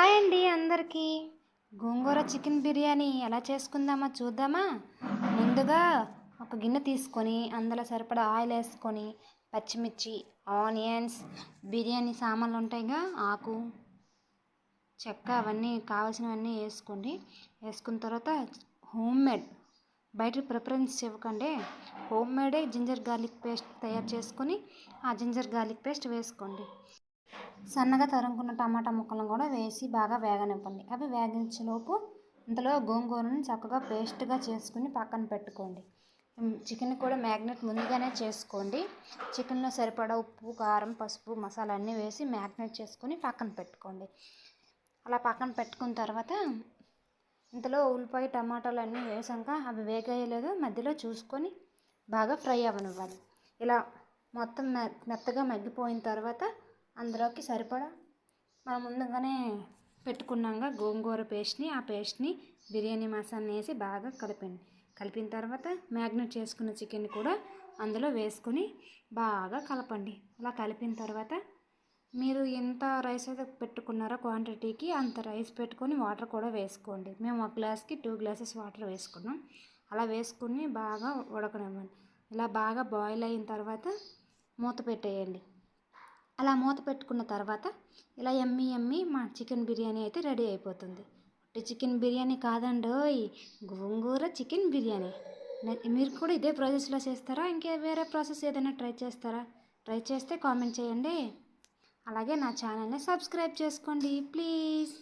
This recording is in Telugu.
హాయ్ అండి అందరికీ. గోంగూర చికెన్ బిర్యానీ ఎలా చేసుకుందామో చూద్దామా? ముందుగా ఒక గిన్నె తీసుకొని అందులో సరిపడా ఆయిల్ వేసుకొని పచ్చిమిర్చి, ఆనియన్స్, బిర్యానీ సామాన్లు ఉంటాయిగా, ఆకు, చెక్క, అవన్నీ కావాల్సినవన్నీ వేసుకోండి. వేసుకున్న తర్వాత హోమ్ మేడ్, బయట ప్రిఫరెన్స్ ఇవ్వకండి, home made ginger garlic paste తయారు చేసుకొని ఆ జింజర్ గార్లిక్ పేస్ట్ వేసుకోండి. సన్నగా తరుముకున్న టమాటా ముక్కలను కూడా వేసి బాగా వేగనివ్వండి. అవి వేగించేలోపు ఇందులో గోంగూరను చక్కగా పేస్ట్గా చేసుకుని పక్కన పెట్టుకోండి. చికెన్ కూడా మ్యాగ్నెట్ ముందుగానే చేసుకోండి. చికెన్లో సరిపడా ఉప్పు, కారం, పసుపు, మసాలా అన్నీ వేసి మ్యాగ్నెట్ చేసుకొని పక్కన పెట్టుకోండి. అలా పక్కన పెట్టుకున్న తర్వాత ఇందులో ఉల్లిపాయ, టమాటాలు అన్నీ వేసాక అవి వేగేయలేదు మధ్యలో చూసుకొని బాగా ఫ్రై అవ్వనివ్వాలి. ఇలా మొత్తం మెత్తగా మగ్గిపోయిన తర్వాత అందులోకి సరిపడా మనం ముందుగానే పెట్టుకున్నాక గోంగూర పేస్ట్ని, ఆ పేస్ట్ని బిర్యానీ మసాలా వేసి బాగా కలిపిన తర్వాత మ్యాగ్నెట్ చేసుకున్న చికెన్ కూడా అందులో వేసుకొని బాగా కలపండి. అలా కలిపిన తర్వాత మీరు ఎంత రైస్ అయితే పెట్టుకున్నారో క్వాంటిటీకి అంత రైస్ పెట్టుకొని వాటర్ కూడా వేసుకోండి. మేము ఒక గ్లాస్కి 2 గ్లాసెస్ వాటర్ వేసుకున్నాం. అలా వేసుకుని బాగా ఉడకనివ్వండి. ఇలా బాగా బాయిల్ అయిన తర్వాత మూత పెట్టేయండి. అలా మూత పెట్టుకున్న తర్వాత ఇలా ఎమ్మి మా చికెన్ బిర్యానీ అయితే రెడీ అయిపోతుంది. చికెన్ బిర్యానీ కాదండోయ్, గోంగూర చికెన్ బిర్యానీ. మీరు కూడా ఇదే ప్రాసెస్లో చేస్తారా? ఇంకే వేరే ప్రాసెస్ ఏదైనా ట్రై చేస్తారా? ట్రై చేస్తే కామెంట్ చేయండి. అలాగే నా ఛానల్ని సబ్స్క్రైబ్ చేసుకోండి ప్లీజ్.